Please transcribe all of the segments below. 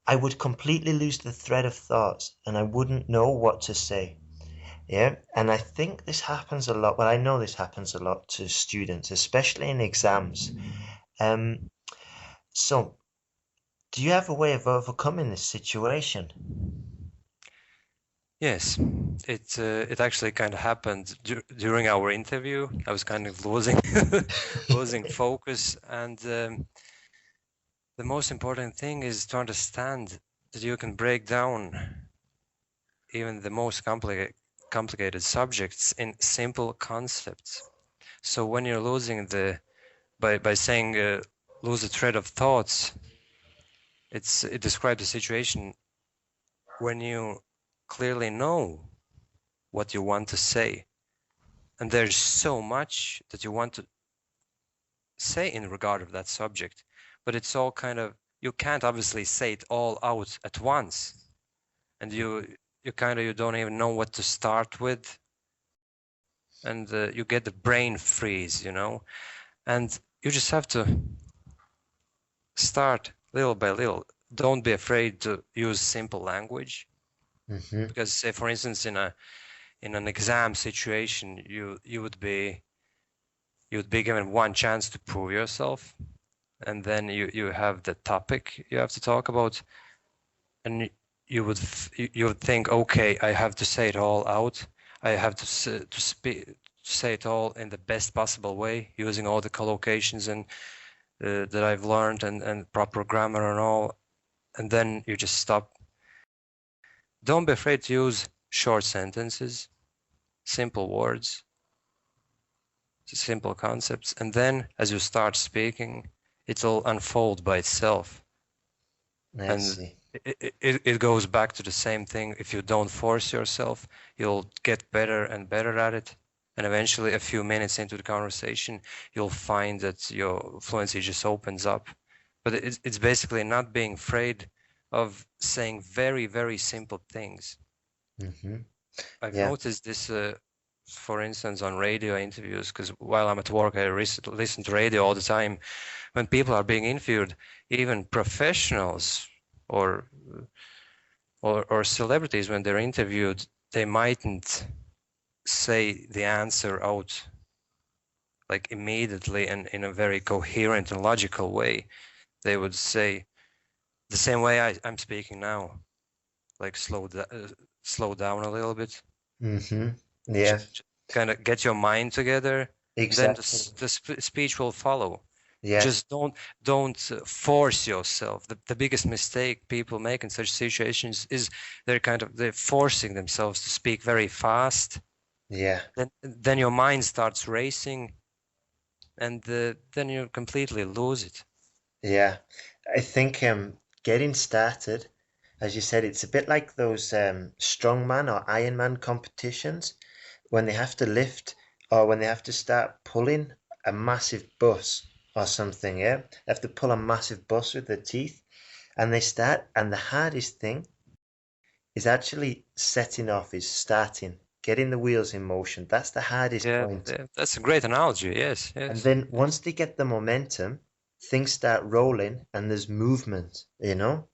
I would completely lose the thread of thoughts and I wouldn't know what to say. Yeah, and I think this happens a lot. Well, I know this happens a lot to students, especially in exams. Um, so do you have a way of overcoming this situation? Yes, it actually kind of happened during our interview. I was kind of losing losing focus, and the most important thing is to understand that you can break down even the most complicated subjects in simple concepts. So when you're losing by saying lose the thread of thoughts, it describes a situation when you clearly know what you want to say, and there's so much that you want to say in regard of that subject, but it's all kind of, you can't obviously say it all out at once, and you don't even know what to start with, and you get the brain freeze, and you just have to start little by little. Don't be afraid to use simple language, Hmm. because say for instance in an exam situation, you would be given one chance to prove yourself, and then you have the topic you have to talk about, and you would think, okay, I have to say it all out. I have to say it all in the best possible way, using all the collocations and that I've learned, and proper grammar and all, and then you just stop. Don't be afraid to use short sentences, simple words, simple concepts, and then as you start speaking, it'll unfold by itself. I And see. it goes back to the same thing. If you don't force yourself, you'll get better and better at it. And eventually, a few minutes into the conversation, you'll find that your fluency just opens up. But it's basically not being afraid of saying very, very simple things. Hmm. I've Yeah. noticed this, for instance, on radio interviews, because while I'm at work, I listen to radio all the time. When people are being interviewed, even professionals or or celebrities, when they're interviewed, they mightn't say the answer out like immediately and in a very coherent and logical way. They would say the same way I'm speaking now, like slow down a little bit, Hmm. Yeah, kind of get your mind together, and then exactly. the speech will follow. Yes. Just don't force yourself. The biggest mistake people make in such situations is they're forcing themselves to speak very fast. Yeah. Then your mind starts racing, and then you completely lose it. Yeah. I think getting started, as you said, it's a bit like those strongman or Ironman competitions when they have to lift or when they have to start pulling a massive bus or something, yeah? They have to pull a massive bus with their teeth and they start, and the hardest thing is actually setting off, is starting, getting the wheels in motion. That's the hardest Yeah, point. yeah, that's a great analogy. Yes, And yes. then once they get the momentum, things start rolling and there's movement, you know?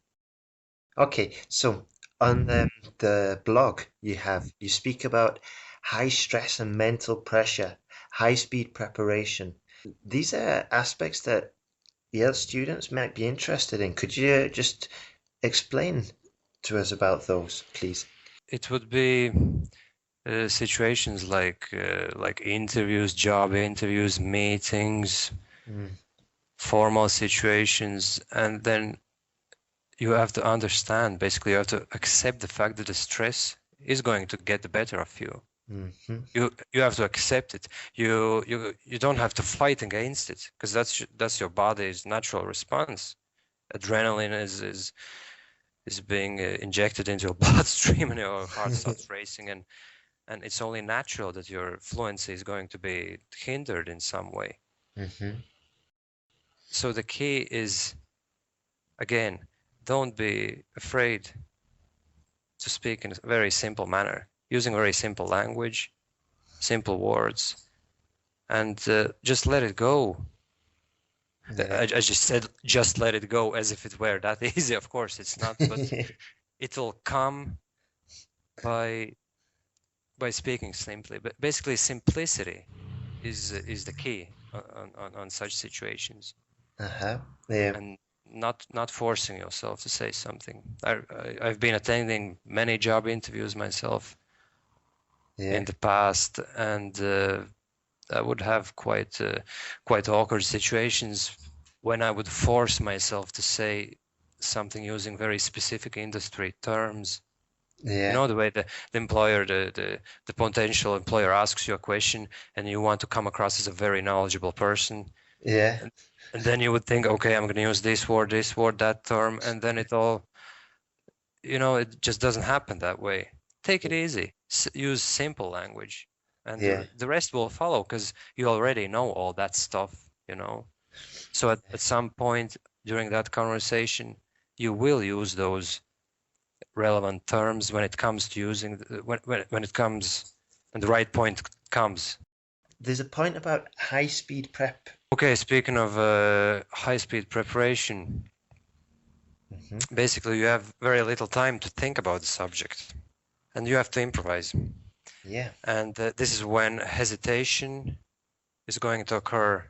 Okay, so on the blog you speak about high stress and mental pressure, high speed preparation. These are aspects that Yale students might be interested in. Could you just explain to us about those, please? It would be situations like interviews, job interviews, meetings, Mm, formal situations, and then you have to understand, basically you have to accept the fact that the stress is going to get the better of you. mhm. You have to accept it. You don't have to fight against it, because that's your body's natural response. Adrenaline is being injected into your bloodstream, and your heart starts racing, and it's only natural that your fluency is going to be hindered in some way. Mhm. So the key is, again, don't be afraid to speak in a very simple manner, using very simple language, simple words, and just let it go. Yeah. I just said, just let it go, as if it were that easy. Of course, it's not, but it'll come by speaking simply. But basically, simplicity is the key on such situations, Uh-huh. Yeah. and not forcing yourself to say something. I've been attending many job interviews myself Yeah. in the past, and I would have quite awkward situations when I would force myself to say something using very specific industry terms. You Yeah. know, the way the employer, the potential employer asks you a question, and you want to come across as a very knowledgeable person, Yeah. and then you would think, okay, I'm going to use this word, that term, and then it all, it just doesn't happen that way. Take it easy. Use simple language, and Yeah. the rest will follow, because you already know all that stuff. So at some point during that conversation, you will use those relevant terms when it comes to using when it comes and the right point comes. There's a point about high-speed prep. Okay, speaking of high-speed preparation, basically you have very little time to think about the subject, and you have to improvise. Yeah. And this is when hesitation is going to occur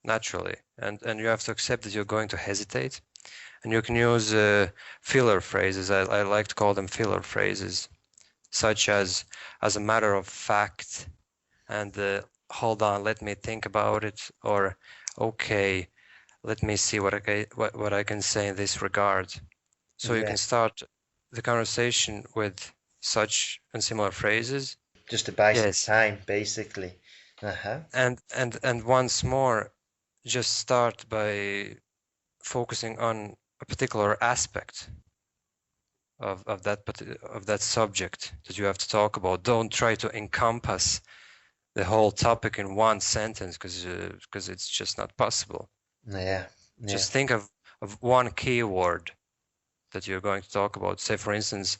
naturally, and you have to accept that you're going to hesitate, and you can use filler phrases. I like to call them filler phrases, such as a matter of fact, and hold on, let me think about it, or okay, let me see what I can say in this regard. So you Yeah. can start the conversation with such and similar phrases. Just to buy some Yes, time, basically. Uh-huh. and once more, just start by focusing on a particular aspect of that subject that you have to talk about. Don't try to encompass the whole topic in one sentence, because it's just not possible. Yeah. Yeah. Just think of one keyword that you're going to talk about. Say, for instance,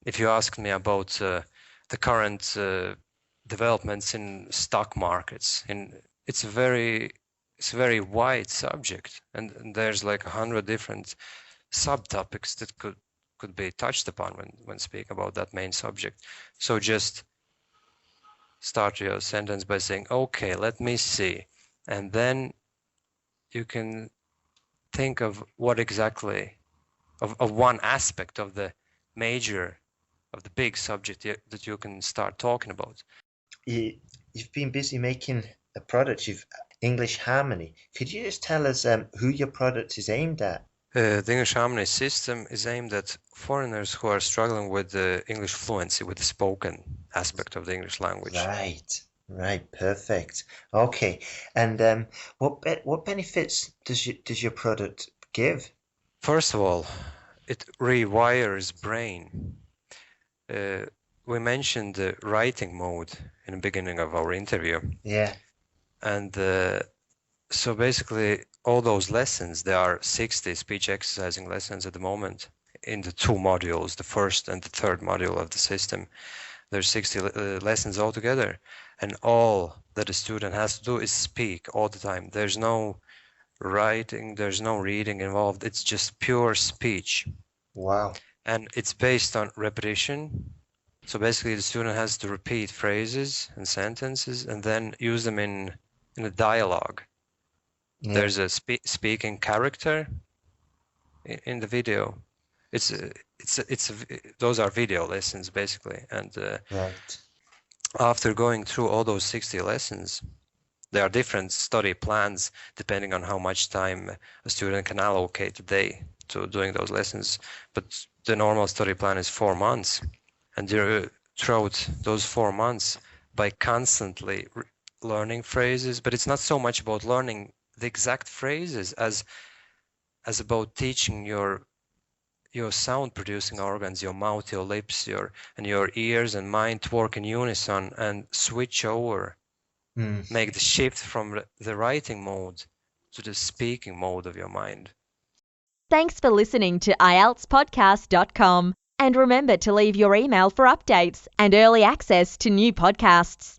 if you ask me about the current developments in stock markets, it's a very wide subject, and there's like 100 different subtopics that could be touched upon when speaking about that main subject. So just start your sentence by saying, okay, let me see, and then you can think of what exactly of one aspect of the big subject that you can start talking about. You've been busy making a product. You've English Harmony. Could you just tell us who your product is aimed at? The English Harmony system is aimed at foreigners who are struggling with the English fluency, with the spoken aspect of the English language. Right. Right. Perfect. Okay. And what benefits does your product give? First of all, it rewires brain. We mentioned the writing mode in the beginning of our interview. Yeah. And so basically, all those lessons, there are 60 speech exercising lessons at the moment in the two modules, the first and the third module of the system. There's 60 lessons altogether, and all that a student has to do is speak all the time. There's no writing, there's no reading involved. It's just pure speech. Wow. And it's based on repetition. So basically, the student has to repeat phrases and sentences and then use them in a dialogue. Yeah. There's a speaking character in the video. Those are video lessons basically. And Right. after going through all those 60 lessons, there are different study plans depending on how much time a student can allocate a day to doing those lessons. But the normal study plan is 4 months. And throughout those 4 months, by constantly learning phrases, but it's not so much about learning the exact phrases as about teaching your sound producing organs, your mouth, your lips, and your ears and mind to work in unison and switch over, make the shift from the writing mode to the speaking mode of your mind. Thanks for listening to IELTSPodcast.com. And remember to leave your email for updates and early access to new podcasts.